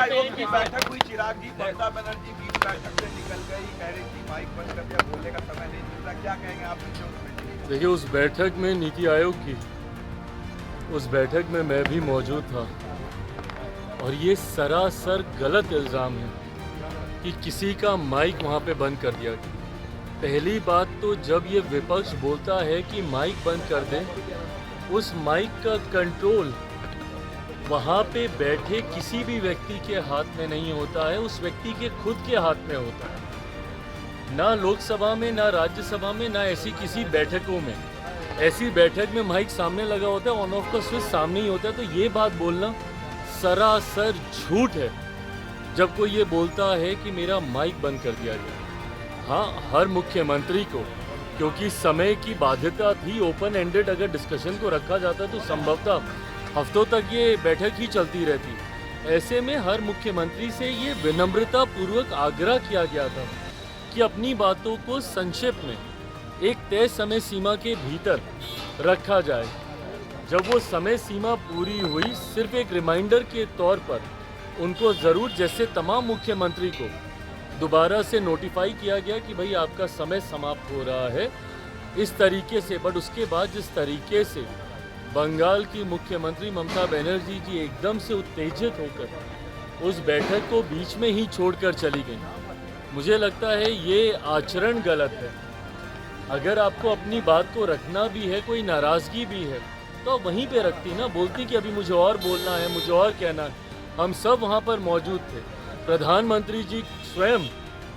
आयोग की बैठक हुई, चिराग जी, ममता बनर्जी बीच बैठक से निकल गई, कह रही थी माइक बंद कर दिया, बोलने का समय नहीं मिलता, क्या कहेंगे आप इसमें? देखिए, उस बैठक में नीति आयोग की उस बैठक में मैं भी मौजूद था और ये सरासर गलत इल्ज़ाम है कि किसी का माइक वहाँ पे बंद कर दिया गया। पहली बात तो जब ये विपक्ष बोलता है कि माइक बंद कर दें, उस माइक का कंट्रोल वहाँ पे बैठे किसी भी व्यक्ति के हाथ में नहीं होता है, उस व्यक्ति के खुद के हाथ में होता है। ना लोकसभा में, ना राज्यसभा में, ना ऐसी किसी बैठकों में। ऐसी बैठक में माइक सामने लगा होता है, ऑन ऑफ का स्विच सामने ही होता है। तो ये बात बोलना सरासर झूठ है जब कोई ये बोलता है कि मेरा माइक बंद कर दिया गया। हाँ, हर मुख्यमंत्री को, क्योंकि समय की बाध्यता थी, ओपन एंडेड अगर डिस्कशन को रखा जाता तो संभवतः हफ्तों तक ये बैठक ही चलती रहती। ऐसे में हर मुख्यमंत्री से ये विनम्रता पूर्वक आग्रह किया गया था कि अपनी बातों को संक्षेप में एक तय समय सीमा के भीतर रखा जाए। जब वो समय सीमा पूरी हुई, सिर्फ एक रिमाइंडर के तौर पर उनको ज़रूर, जैसे तमाम मुख्यमंत्री को दोबारा से नोटिफाई किया गया कि भाई आपका समय समाप्त हो रहा है, इस तरीके से। बट उसके बाद जिस तरीके से बंगाल की मुख्यमंत्री ममता बनर्जी जी एकदम से उत्तेजित होकर उस बैठक को बीच में ही छोड़कर चली गई, मुझे लगता है ये आचरण गलत है। अगर आपको अपनी बात को रखना भी है, कोई नाराज़गी भी है, तो वहीं पे रखती ना, बोलती कि अभी मुझे और बोलना है, मुझे और कहना है। हम सब वहाँ पर मौजूद थे। प्रधानमंत्री जी स्वयं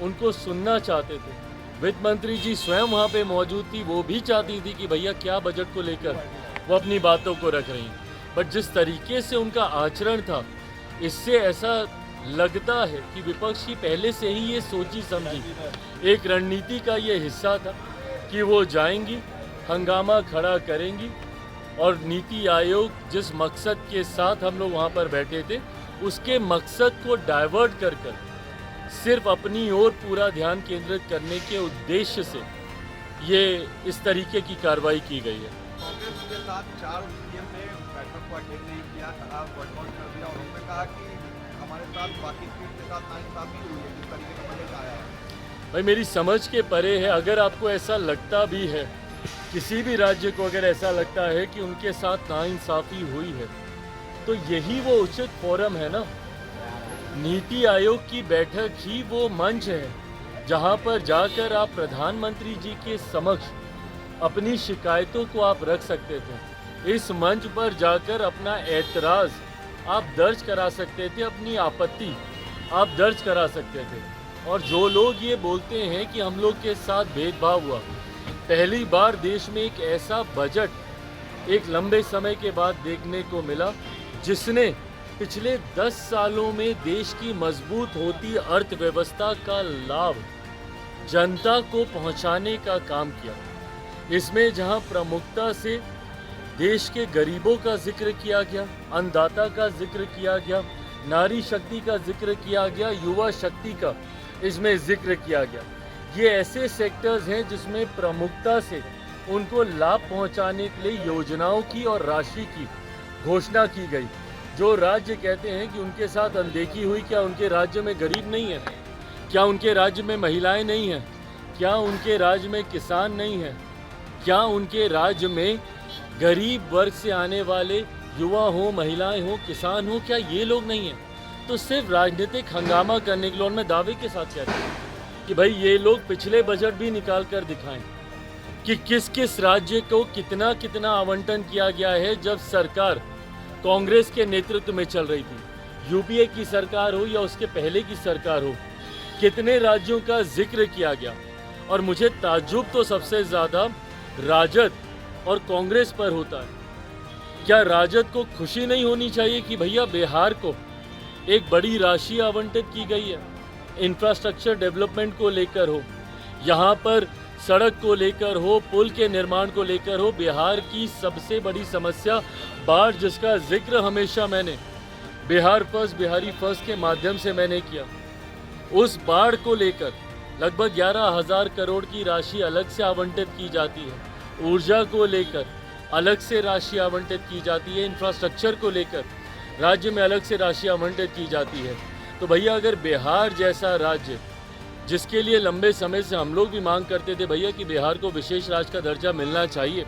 उनको सुनना चाहते थे, वित्त मंत्री जी स्वयं वहाँ पे मौजूद थी, वो भी चाहती थी कि भैया क्या बजट को लेकर वो अपनी बातों को रख रही हैं। बट जिस तरीके से उनका आचरण था, इससे ऐसा लगता है कि विपक्ष की पहले से ही ये सोची समझी एक रणनीति का ये हिस्सा था कि वो जाएंगी, हंगामा खड़ा करेंगी और नीति आयोग जिस मकसद के साथ हम लोग वहाँ पर बैठे थे, उसके मकसद को डाइवर्ट कर सिर्फ अपनी ओर पूरा ध्यान केंद्रित करने के उद्देश्य से ये इस तरीके की कार्रवाई की गई है। कांग्रेस के साथ 4 सीएम ने बैठक को अटेंड नहीं किया, बॉयकॉट कर दिया और उन्होंने कहा कि हमारे साथ बाकी स्टेट के साथ नाइंसाफी हुई है, जिस तरीके का बजट आया है। भाई, मेरी समझ के परे है। अगर आपको ऐसा लगता भी है, किसी भी राज्य को अगर ऐसा लगता है कि उनके साथ नाइंसाफी हुई है, तो यही वो उचित फोरम है ना। नीति आयोग की बैठक ही वो मंच है जहां पर जाकर आप प्रधानमंत्री जी के समक्ष अपनी शिकायतों को आप रख सकते थे। इस मंच पर जाकर अपना ऐतराज़ आप दर्ज करा सकते थे, अपनी आपत्ति आप दर्ज करा सकते थे। और जो लोग ये बोलते हैं कि हम लोग के साथ भेदभाव हुआ, पहली बार देश में एक ऐसा बजट एक लंबे समय के बाद देखने को मिला जिसने पिछले 10 सालों में देश की मजबूत होती अर्थव्यवस्था का लाभ जनता को पहुंचाने का काम किया। इसमें जहां प्रमुखता से देश के गरीबों का जिक्र किया गया, अन्नदाता का जिक्र किया गया, नारी शक्ति का जिक्र किया गया, युवा शक्ति का इसमें जिक्र किया गया। ये ऐसे सेक्टर्स हैं जिसमें प्रमुखता से उनको लाभ पहुंचाने के लिए योजनाओं की और राशि की घोषणा की गई। जो राज्य कहते हैं कि उनके साथ अनदेखी हुई, क्या उनके राज्य में गरीब नहीं है? क्या उनके राज्य में महिलाएं नहीं हैं? क्या उनके राज्य में किसान नहीं हैं? क्या उनके राज्य में गरीब वर्ग से आने वाले युवा हो, महिलाएं हो, किसान हो, क्या ये लोग नहीं हैं? तो सिर्फ राजनीतिक हंगामा करने के लिए मैं दावे के साथ कहता हूँ कि भाई ये लोग पिछले बजट भी निकाल कर दिखाएं कि किस किस राज्य को कितना कितना आवंटन किया गया है जब सरकार कांग्रेस के नेतृत्व में चल रही थी। यूपीए की सरकार हो या उसके पहले की सरकार हो, कितने राज्यों का जिक्र किया गया। और मुझे ताज्जुब तो सबसे ज़्यादा राजद और कांग्रेस पर होता है। क्या राजद को खुशी नहीं होनी चाहिए कि भैया बिहार को एक बड़ी राशि आवंटित की गई है, इंफ्रास्ट्रक्चर डेवलपमेंट को लेकर हो, यहाँ पर सड़क को लेकर हो, पुल के निर्माण को लेकर हो। बिहार की सबसे बड़ी समस्या बाढ़, जिसका जिक्र हमेशा मैंने बिहार फर्स्ट, बिहारी फर्स्ट के माध्यम से मैंने किया। उस बाढ़ को लेकर लगभग 11,000 करोड़ की राशि अलग से आवंटित की जाती है। ऊर्जा को लेकर अलग से राशि आवंटित की जाती है। इंफ्रास्ट्रक्चर को लेकर राज्य में अलग से राशि आवंटित की जाती है। तो भैया अगर बिहार जैसा राज्य, जिसके लिए लंबे समय से हम लोग भी मांग करते थे भैया कि बिहार को विशेष राज्य का दर्जा मिलना चाहिए,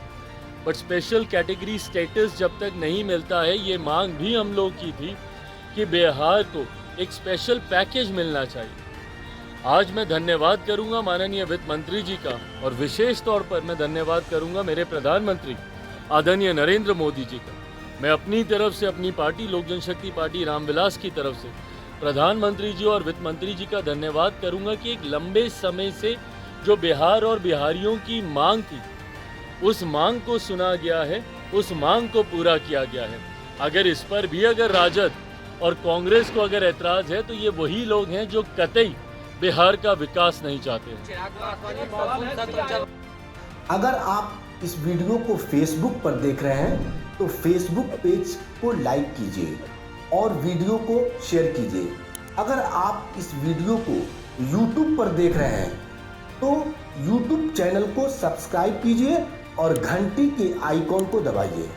बट स्पेशल कैटेगरी स्टेटस जब तक नहीं मिलता है, ये मांग भी हम लोग की थी कि बिहार को एक स्पेशल पैकेज मिलना चाहिए। आज मैं धन्यवाद करूंगा माननीय वित्त मंत्री जी का, और विशेष तौर पर मैं धन्यवाद करूंगा मेरे प्रधानमंत्री आदरणीय नरेंद्र मोदी जी का। मैं अपनी तरफ से, अपनी पार्टी लोक जनशक्ति पार्टी रामविलास की तरफ से प्रधानमंत्री जी और वित्त मंत्री जी का धन्यवाद करूंगा कि एक लंबे समय से जो बिहार और बिहारियों की मांग थी, उस मांग को सुना गया है, उस मांग को पूरा किया गया है। अगर इस पर भी अगर राजद और कांग्रेस को अगर ऐतराज है, तो ये वही लोग हैं जो कतई बिहार का विकास नहीं चाहते हैं। अगर आप इस वीडियो को फेसबुक पर देख रहे हैं तो फेसबुक पेज को लाइक कीजिए और वीडियो को शेयर कीजिए। अगर आप इस वीडियो को YouTube पर देख रहे हैं तो YouTube चैनल को सब्सक्राइब कीजिए और घंटी के आइकॉन को दबाइए।